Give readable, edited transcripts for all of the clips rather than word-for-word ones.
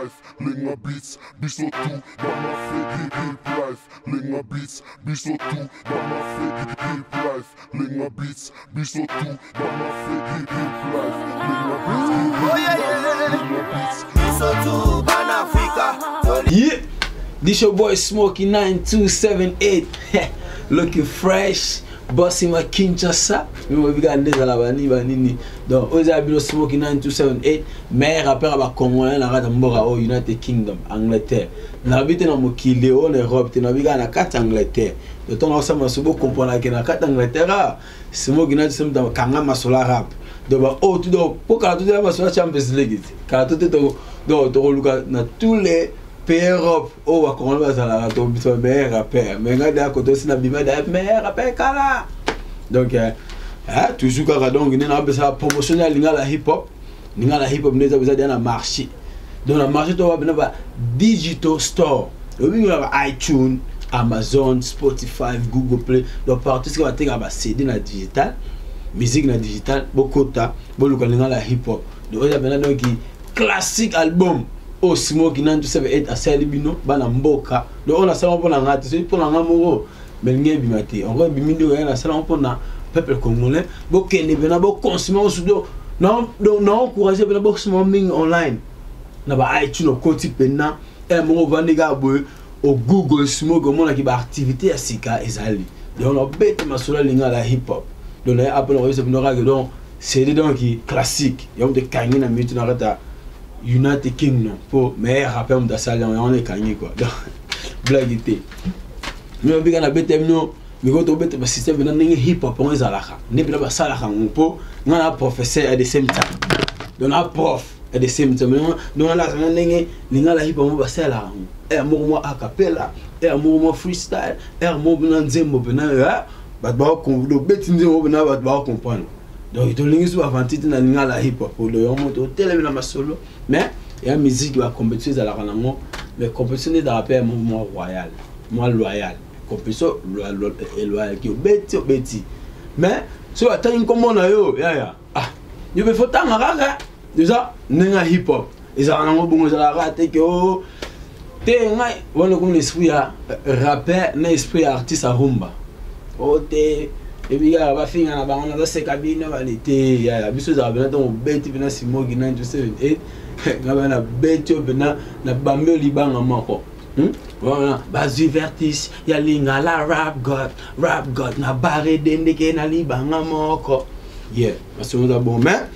life, linga beats, biso tu, mama fe hip life, linga beats, biso tu, mama fe hip life, linga beats, biso tu, mama fe hip life, linga beats, biso tu, Pan-Africa. Yeah, this your boy Smokey 9278, looking fresh. Bossy ma Kinshasa, mais moi je regarde des alabani banini. Donc aux habits Smokey 9278, mais rappeur à Congolais na rata mbora au United Kingdom, Angleterre. Na habite na mokili en Europe, tu na biga na carte Angleterre. De ton ensemble so beaucoup comprendre que na carte Angleterre, Smokey 9278 dans kanga masola rap. Donc oh tu dois pour quand tu dois masola Champions League. Quand tu to luka na tous les pays Europe, oh wa Congolais za la to biso meilleur rappeur. Mais regarde à côté aussi na bima da meilleur rappeur kala. Donc toujours quand donc on a besoin promotionner la hip hop neza besoin d'un marché. Donc le marché tu vas besoin digital store. On a iTunes, Amazon, Spotify, Google Play. Donc partout ce qui va te ga CD na digital, musique na digital, bokota, boluka la hip hop. Donc on a besoin donc classique album. Oh Smokey 9278 à Salibino, bana mboka. Donc on a ça pour la ngati, c'est pour la ngamoro. Mais ngé bimati. On va bimindi on a ça pour na peuple congolais. Bokene bena bo consommer au studio. Non encourager bena bo consommer online. Na ba iTunes côté pena et mo vandiga boy au Google Smokey mon qui ba activité à sika ezali. Donc on a bête masola linga la hip hop. Donc là après on se bena donc c'est des donc classique. Yom de kangi na mitu na rata United Kingdom pour meilleur rappeur de ça on est gagné quoi. Donc blaguité. Mais on biga na betemno mi go to bete ba système na ngi hip hop on ezalaka. Ne bila ba sala ka ngpo ngana professeur at the same time. Donc na prof at the same time. Donc la na ngi linga la hip hop ba sala. Mo a cappella, mo freestyle, mo bina nzembo bina ba ko do beti nzembo bina ba comprendre. Donc il y a une avantage dans la hip hop. Il y a un solo, mais il y a une musique qui va compétition dans la rango, mais compétition dans la paix moi royal, moi loyal. Compétition loyal qui est bêti. Mais si tu as une commande ah, il faut tant à déjà n'a hip hop. Ils ont un bon la raté que oh, t'es un on a comme l'esprit rappeur, l'esprit artiste à rumba. Oh t'es et puis va finir na bango na se cabine valité ya biso za bena to beti bena Smokey 9278 ngaba na beti bena na bambe libanga mako voilà bas divertis ya linga la rap god na bare dende ke na libanga moko yeah parce que on bon mais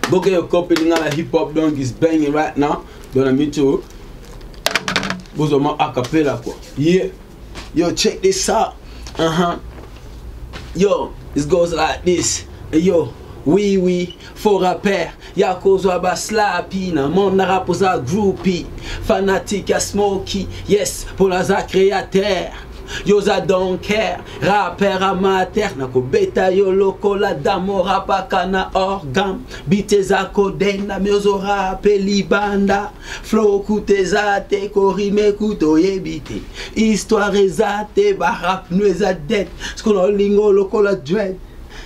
boke yo copy linga la hip hop donc is banging right now dans la mito bozoma a cappella quoi yeah yo check this out Yo, it goes like this. Yo, oui, faux rappeur. Y'a cause à slappy, na mon raposa groupie. Fanatique à Smokey, yes, pour la créateur. Yo za don't care, rappeur amateur. Nako beta yo loko la damo rapakana orgam. Bite za kodena, miozo rape libanda. Flow koute zate, korime kuto yebite. Histoire ezate, barap nou ezadet. Skono lingo loko la dread.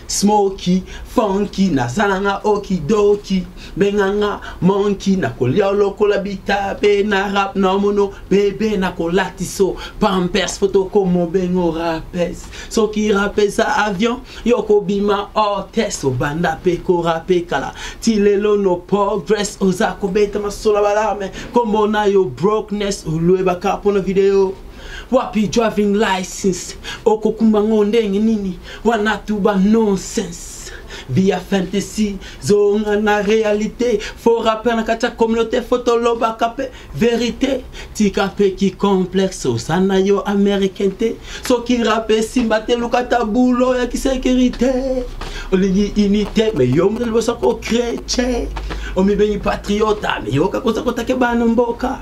Smokey, funky, na zalanga okidoki. Benganga, monkey, na kolia loko la bitabe. Na rap na mono, bebe na kolatiso. Pampers, photo como bengo rapes. So ki rapes sa avion, yoko bima ortes. O banda peko rape kala. Tilelo no progress, ozako beta masola balame. Como na yo brokenness, ulwe baka pono video. Wapi driving license, oko kumbangonde nini, wanatuba nonsense. Via fantasy, zonga na réalité. Faut rapper na kacha communauté, photo loba kape vérité. Ti kape ki complexe, osana yo américainté. So ki rappe simbate lukata boulot ya ki sécurité. Oli unité, mais yo mdel bosa ko chrétien. Omi bengi patriota, mais yo kakosa kota ke banomboka.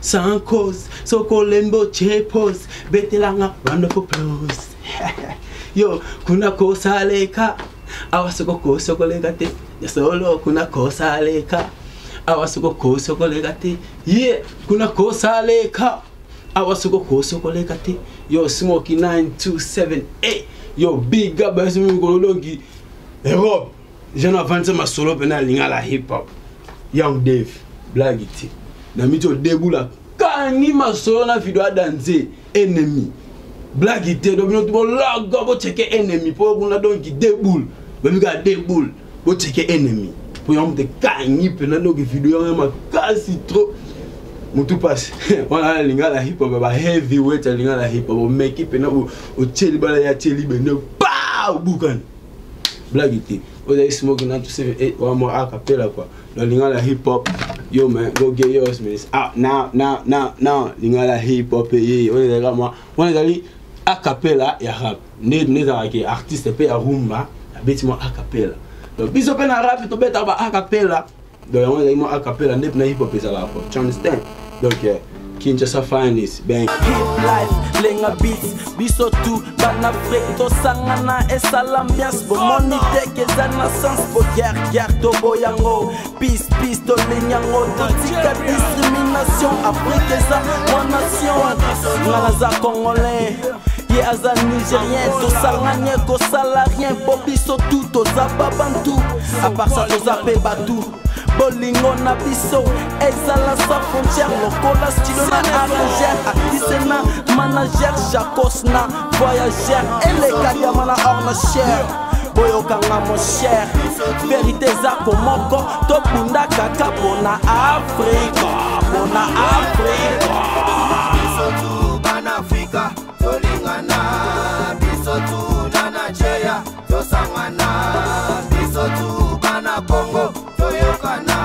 Sans cause, so kolembo chepos, betelanga round of applause. Yo, kuna kosa leka, awasuko kosa kolegate, ya solo kuna kosa leka, awasuko kosa kolegate, yeah, kuna kosa leka, awasuko kosa kolegate, yo Smokey 9278, yo big up, basi mingolongi, Europe, j'en avance ma solo pena linga la hip hop, Young Dave. blague te na miti o debula kangi masolo na video danser ennemi blague te do bino to logo bo checker ennemi po kuna donc deboule ba mi ga deboule bo checker ennemi po yom te kangi pena do video ma kasi trop mutu passe wana lingala hip hop ba heavyweight lingala hip hop make it pena o cheli bala ya cheli bene pa bukan blague te o dey Smoky 927 one more a cappella quoi dans lingala hip hop yo man go get yours man it's out now lingala hip hop ye on est là moi on est allé a cappella ya rap ne za ke artiste pe ya rumba bêtement a cappella donc biso pe na rap to beta ba a cappella donc on est a cappella ne na hip hop ça là quoi tu understand donc Kinshasa finest bang hip life lenga beats biso tout bana Afrique to sangana esa l'ambiance bo monite ke zana sans bo guerre to boyango peace to lenyango to tika discrimination Afrique esa mon nation ngala za congolais ye aza nigérien to sanganye ko salarien bo biso tout to za babantu à part ça to za pe batu bolingo na biso ezala sa frontière lokola stilo na arrangère artiste na manager Jacos na voyageur eleka diama na or na cher boyokanga mon cher vérité za komoko tobunda kaka pona Afrika biso tu bana Afrika tolingana biso tu na Nigeria tosangana biso tu bana Congo toyokana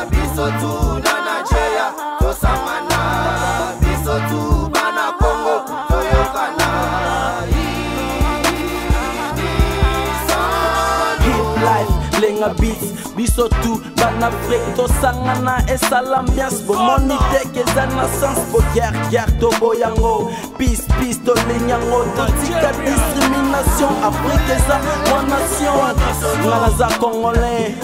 biso tu na Nigeria tosangana biso tu bana Congo toyokana hip life lenga beats biso tu bana Afrique to sangana esa l'ambiance bo monite ke zana sans bo guerre to boyango peace to lenyango to tika discrimination Afrique esa mon nation ngala za congolais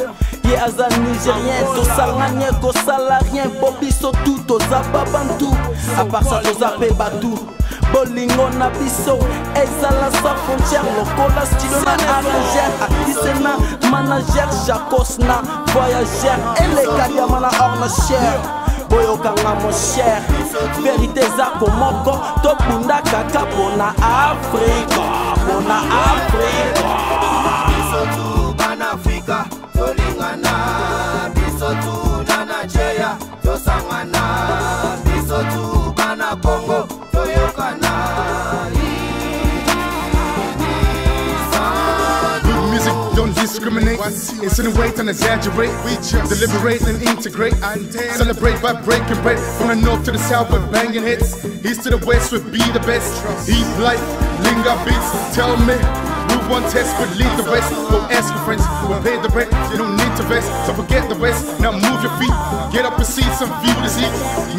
ye aza nigérien to sanganye ko salarien bo biso tout to za babantu à part ça to za pe batu bolingo na biso ezala sa frontière lokola stilo na arrangère artiste na manager Jacos na voyageur eleka diama na or na cher boyokanga mon cher vérité za komoko tobunda kaka pona Afrika biso tu bana Afrika tolingana biso tu na Nigeria tosangana biso tu bana Congo toyokana Music don't discriminate. Insinuate and exaggerate. We just deliberate and integrate. Celebrate by breaking bread. From the north to the south with banging hits. East to the west with be the best. Eat life, linger beats. Tell me who one test but leave the rest. Go ask your friends, we'll pay the rent. You don't need to vest, so forget the rest. Now move your feet, get up and see some view to see.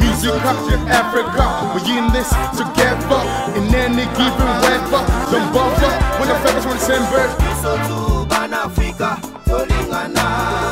Music up, Africa, we're in this together. In any given weather, don't bother when the feathers want to send bird. Biso tu Ban Africa, tolingana.